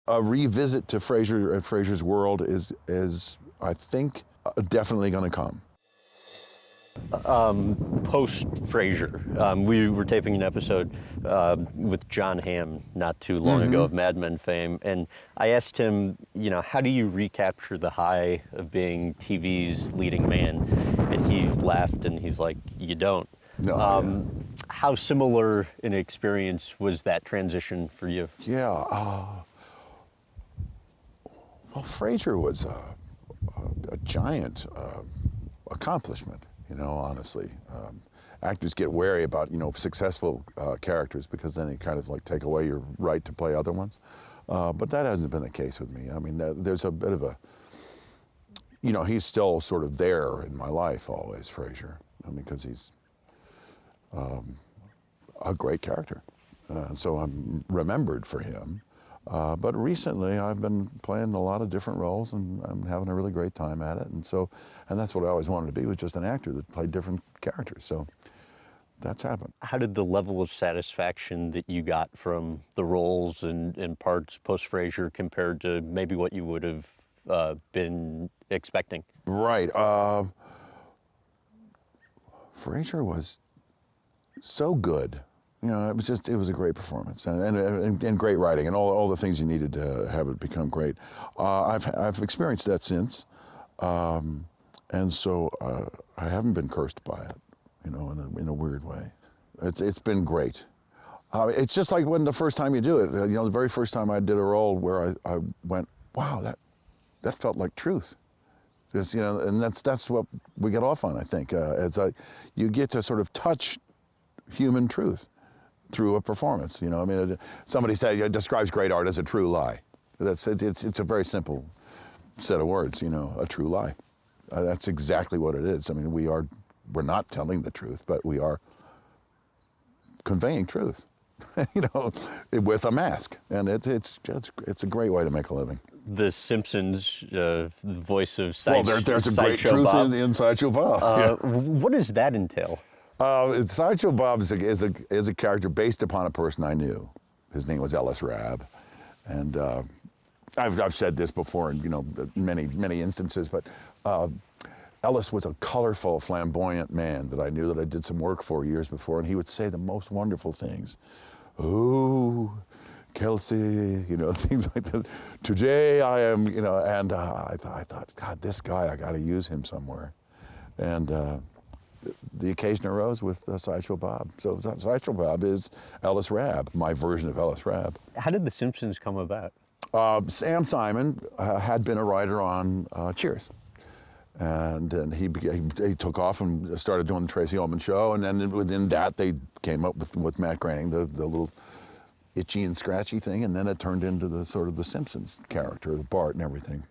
A revisit to Frasier and Frasier's world is I think, definitely going to come. Post Frasier, we were taping an episode with John Hamm not too long ago of Mad Men fame, and I asked him, you know, how do you recapture the high of being TV's leading man? And he laughed and he's like, you don't. No, How similar an experience was that transition for you? yeah. Well, Frasier was a giant accomplishment. You know, honestly, actors get wary about, you know, successful characters because then they kind of like take away your right to play other ones. But that hasn't been the case with me. I mean, there's a bit of a, you know, he's still sort of there in my life always, Frasier. I mean, because he's a great character. So I'm remembered for him. But recently I've been playing a lot of different roles and I'm having a really great time at it. And that's what I always wanted to be, was just an actor that played different characters. So that's happened. How did the level of satisfaction that you got from the roles and parts post Frasier compared to maybe what you would have been expecting? Right. Frasier was so good. You know, it was a great performance and great writing and all the things you needed to have it become great. I've experienced that since, and so I haven't been cursed by it, you know, in a weird way. It's been great. It's just like when the first time you do it, you know, the very first time I did a role where I went, wow, that felt like truth. Just, you know, and that's what we get off on, I think. It's like you get to sort of touch human truth through a performance. You know, I mean, somebody said it describes great art as a true lie. It's a very simple set of words, you know, a true lie. That's exactly what it is. I mean, we're not telling the truth, but we are conveying truth, you know, with a mask. And it's a great way to make a living. The Simpsons, the voice of Sideshow Bob. Well, there's a great truth in Sideshow Bob. What does that entail? Sideshow Bob is a character based upon a person I knew. His name was Ellis Rabb, and I've said this before in, you know, many instances, but Ellis was a colorful, flamboyant man that I knew, that I did some work for years before, and he would say the most wonderful things. "Oh, Kelsey," you know, things like that. "Today I am," you know, and I thought, God, this guy, I got to use him somewhere, and. The occasion arose with Sideshow Bob. So Sideshow Bob is Ellis Rabb, my version of Ellis Rabb. How did The Simpsons come about? Sam Simon had been a writer on Cheers. And then he took off and started doing the Tracy Ullman Show. And then within that, they came up with Matt Groening, the little itchy and scratchy thing. And then it turned into the sort of the Simpsons character, the Bart and everything.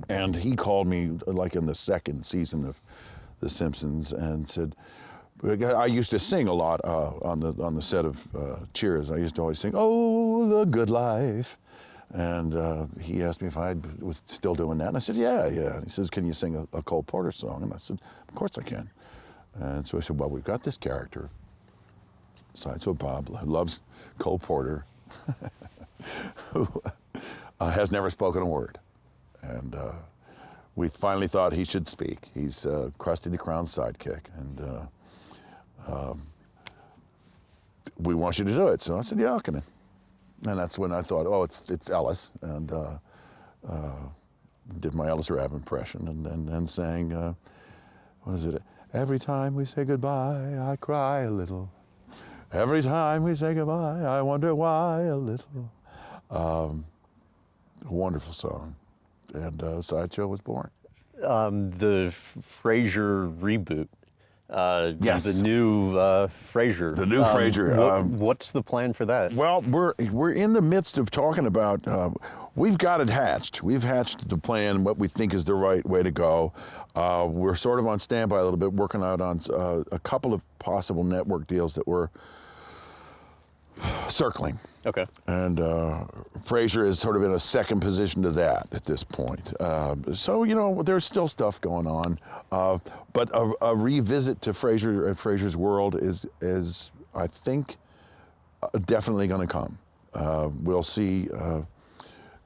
And he called me like in the second season of The Simpsons and said, I used to sing a lot on the set of Cheers. I used to always sing, "Oh, the good life." And he asked me if I was still doing that. And I said, yeah. And he says, "Can you sing a Cole Porter song?" And I said, "Of course I can." And so I said, "Well, we've got this character, Sideshow Bob, who loves Cole Porter, who has never spoken a word. And we finally thought he should speak. He's Krusty the Clown's sidekick, and we want you to do it." So I said, "Yeah, I'll come in." And that's when I thought, oh, it's Ellis, and did my Ellis Rabb impression, and sang, what is it? "Every time we say goodbye, I cry a little. Every time we say goodbye, I wonder why a little." A wonderful song. And Sideshow was born. The Frasier reboot. Yes. The new Frasier. The new Frasier. What's the plan for that? Well, we're in the midst of talking about, we've got it hatched. We've hatched the plan, what we think is the right way to go. We're sort of on standby a little bit, working out on a couple of possible network deals that we're circling. Okay. And Frasier is sort of in a second position to that at this point. So, you know, there's still stuff going on. But a revisit to Frasier and Frasier's world is I think, definitely going to come. We'll see,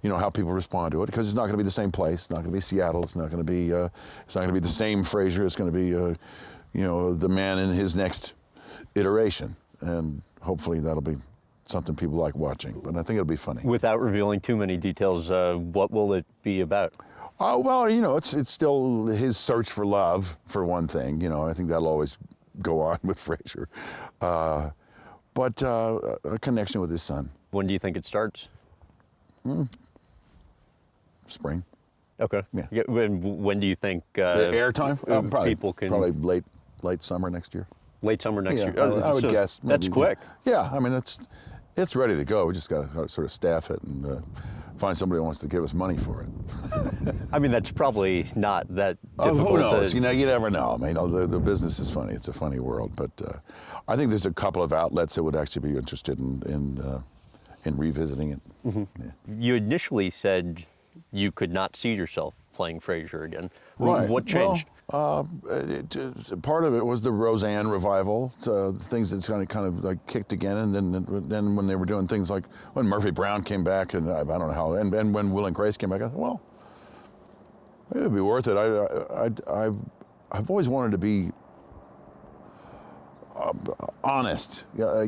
how people respond to it, because it's not going to be the same place. It's not going to be Seattle. It's not going to be. It's not going to be the same Frasier. It's going to be, the man in his next iteration, and hopefully that'll be something people like watching. But I think it'll be funny. Without revealing too many details, what will it be about? Well, it's still his search for love, for one thing. I think that'll always go on with Frasier, but a connection with his son. When do you think it starts? Spring. Okay. Yeah. When do you think The airtime? people can probably late summer next year. Late summer next year? I would guess. That's maybe. quick. Yeah, I mean it's ready to go. We just got to sort of staff it and find somebody who wants to give us money for it. I mean, that's probably not that Oh, difficult. who knows? You never know. I mean, the business is funny. It's a funny world, but I think there's a couple of outlets that would actually be interested in revisiting it. Mm-hmm. Yeah. You initially said you could not see yourself playing Frasier again. Right. What changed? Well, part of it was the Roseanne revival, things that kind of like kicked again, and then when they were doing things like when Murphy Brown came back, and I don't know how, and when Will and Grace came back, I thought, well, maybe it'd be worth it. I've always wanted to be honest. I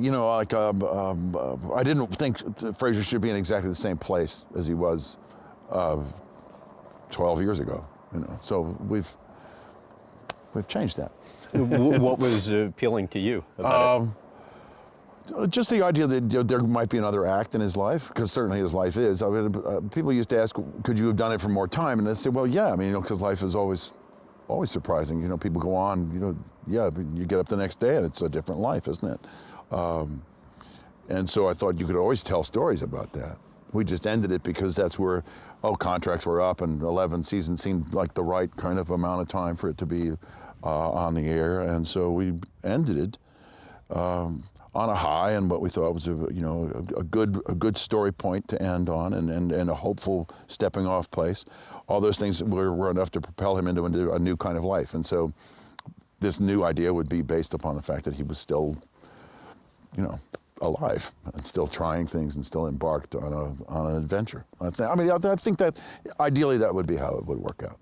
didn't think Frasier should be in exactly the same place as he was 12 years ago. So we've changed that. What was appealing to you about it? Just the idea that there might be another act in his life, because certainly his life is. I mean, people used to ask, could you have done it for more time? And they say, well, yeah. I mean, because life is always surprising. People go on. Yeah, you get up the next day and it's a different life, isn't it? And so I thought you could always tell stories about that. We just ended it because that's where, contracts were up and 11 seasons seemed like the right kind of amount of time for it to be on the air. And so we ended it on a high and what we thought was a good story point to end on, and a hopeful stepping off place. All those things were enough to propel him into a new kind of life. And so this new idea would be based upon the fact that he was still, alive and still trying things and still embarked on an adventure. I think that ideally that would be how it would work out.